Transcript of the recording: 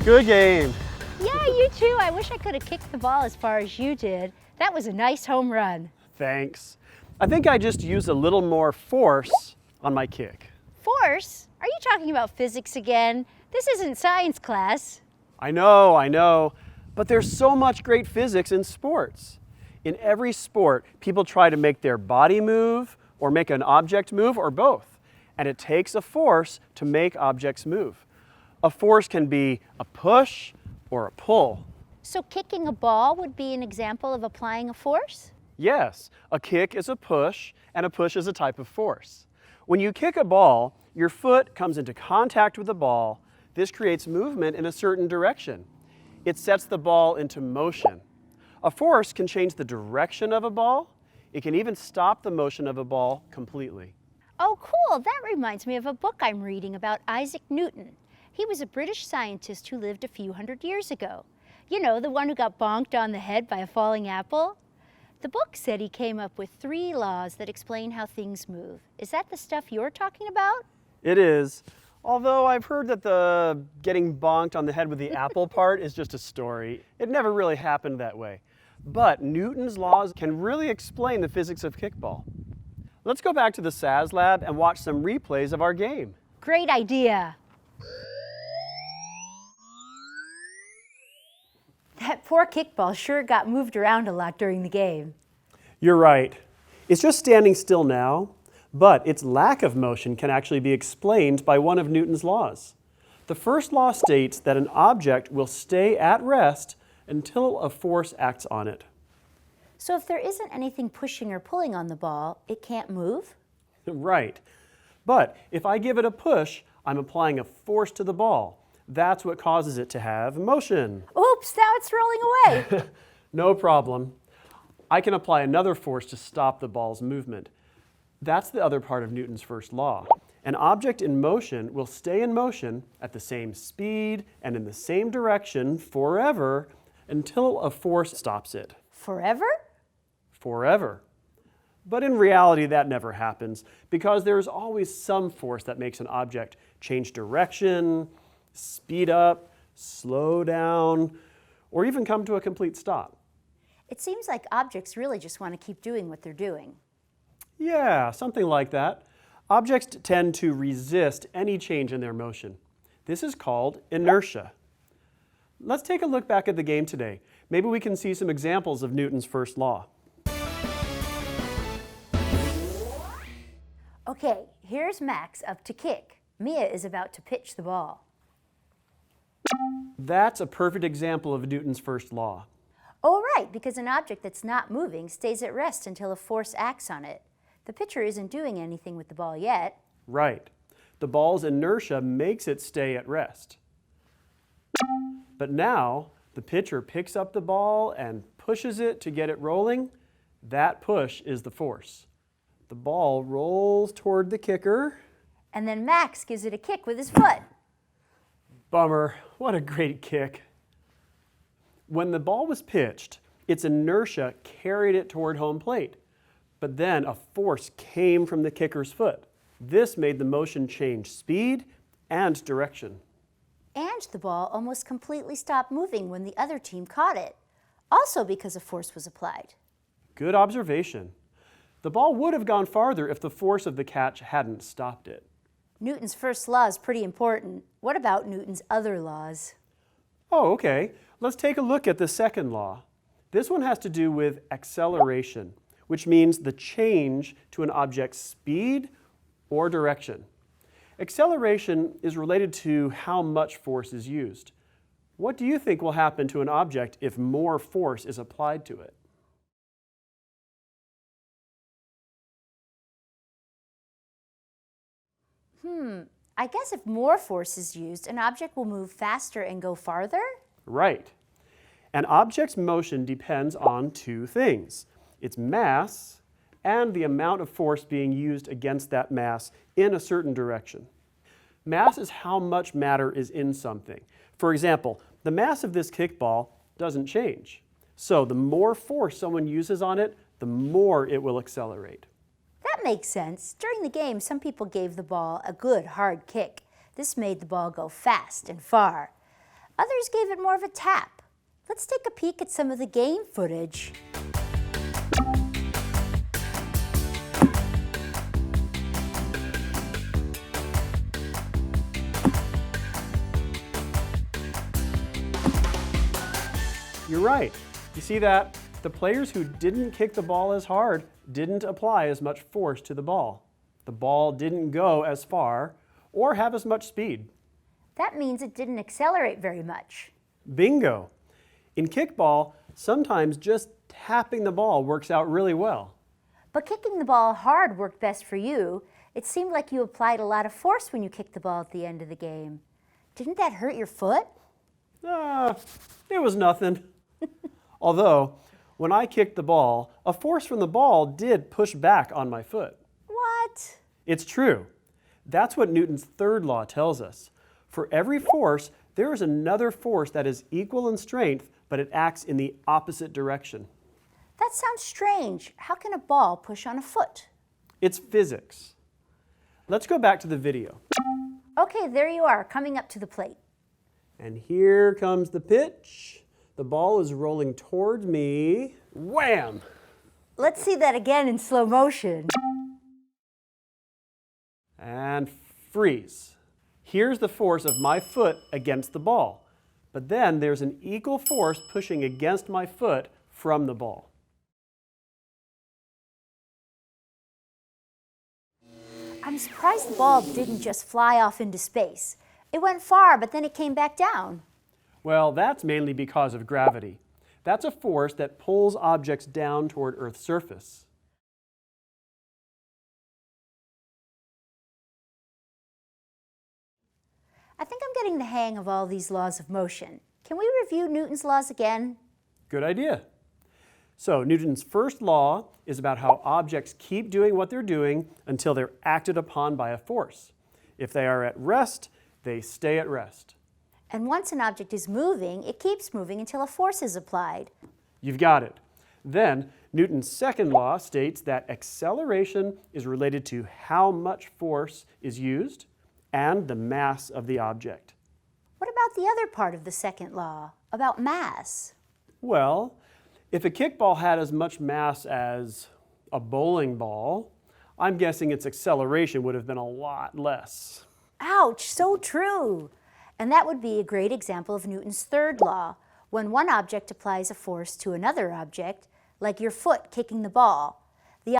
Good game. Yeah, you too. I wish I could have kicked the ball as far as you did. That was a nice home run. Thanks. I think I just used a little more force on my kick. Force? Are you talking about physics again? This isn't science class. I know. But there's so much great physics in sports. In every sport, people try to make their body move or make an object move or both. And it takes a force to make objects move. A force can be a push or a pull. So kicking a ball would be an example of applying a force? Yes, a kick is a push, and a push is a type of force. When you kick a ball, your foot comes into contact with the ball. This creates movement in a certain direction. It sets the ball into motion. A force can change the direction of a ball. It can even stop the motion of a ball completely. Oh, cool. That reminds me of a book I'm reading about Isaac Newton. He was a British scientist who lived a few hundred years ago. You know, the one who got bonked on the head by a falling apple? The book said he came up with 3 laws that explain how things move. Is that the stuff you're talking about? It is. Although I've heard that the getting bonked on the head with the apple part is just a story. It never really happened that way. But Newton's laws can really explain the physics of kickball. Let's go back to the SAS lab and watch some replays of our game. Great idea. That poor kickball sure got moved around a lot during the game. You're right. It's just standing still now, but its lack of motion can actually be explained by one of Newton's laws. The first law states that an object will stay at rest until a force acts on it. So if there isn't anything pushing or pulling on the ball, it can't move? Right. But if I give it a push, I'm applying a force to the ball. That's what causes it to have motion. Oops, now it's rolling away. No problem. I can apply another force to stop the ball's movement. That's the other part of Newton's first law. An object in motion will stay in motion at the same speed and in the same direction forever until a force stops it. Forever? Forever. But in reality, that never happens because there's always some force that makes an object change direction, speed up, slow down, or even come to a complete stop. It seems like objects really just want to keep doing what they're doing. Yeah, something like that. Objects tend to resist any change in their motion. This is called inertia. Let's take a look back at the game today. Maybe we can see some examples of Newton's first law. Okay, here's Max up to kick. Mia is about to pitch the ball. That's a perfect example of Newton's first law. Oh, right, because an object that's not moving stays at rest until a force acts on it. The pitcher isn't doing anything with the ball yet. Right. The ball's inertia makes it stay at rest. But now, the pitcher picks up the ball and pushes it to get it rolling. That push is the force. The ball rolls toward the kicker. And then Max gives it a kick with his foot. Bummer. What a great kick. When the ball was pitched, its inertia carried it toward home plate. But then a force came from the kicker's foot. This made the motion change speed and direction. And the ball almost completely stopped moving when the other team caught it, also because a force was applied. Good observation. The ball would have gone farther if the force of the catch hadn't stopped it. Newton's first law is pretty important. What about Newton's other laws? Oh, okay. Let's take a look at the second law. This one has to do with acceleration, which means the change to an object's speed or direction. Acceleration is related to how much force is used. What do you think will happen to an object if more force is applied to it? I guess if more force is used, an object will move faster and go farther? Right. An object's motion depends on 2 things: its mass and the amount of force being used against that mass in a certain direction. Mass is how much matter is in something. For example, the mass of this kickball doesn't change. So the more force someone uses on it, the more it will accelerate. That makes sense. During the game, some people gave the ball a good hard kick. This made the ball go fast and far. Others gave it more of a tap. Let's take a peek at some of the game footage. You're right. You see that? The players who didn't kick the ball as hard didn't apply as much force to the ball. The ball didn't go as far or have as much speed. That means it didn't accelerate very much. Bingo! In kickball, sometimes just tapping the ball works out really well. But kicking the ball hard worked best for you. It seemed like you applied a lot of force when you kicked the ball at the end of the game. Didn't that hurt your foot? It was nothing. Although, when I kicked the ball, a force from the ball did push back on my foot. What? It's true. That's what Newton's third law tells us. For every force, there is another force that is equal in strength, but it acts in the opposite direction. That sounds strange. How can a ball push on a foot? It's physics. Let's go back to the video. Okay, there you are, coming up to the plate. And here comes the pitch. The ball is rolling towards me. Wham! Let's see that again in slow motion. And freeze. Here's the force of my foot against the ball. But then there's an equal force pushing against my foot from the ball. I'm surprised the ball didn't just fly off into space. It went far, but then it came back down. Well, that's mainly because of gravity. That's a force that pulls objects down toward Earth's surface. I think I'm getting the hang of all these laws of motion. Can we review Newton's laws again? Good idea. So Newton's first law is about how objects keep doing what they're doing until they're acted upon by a force. If they are at rest, they stay at rest. And once an object is moving, it keeps moving until a force is applied. You've got it. Then Newton's second law states that acceleration is related to how much force is used and the mass of the object. What about the other part of the second law, about mass? Well, if a kickball had as much mass as a bowling ball, I'm guessing its acceleration would have been a lot less. Ouch, so true. And that would be a great example of Newton's third law, when one object applies a force to another object, like your foot kicking the ball.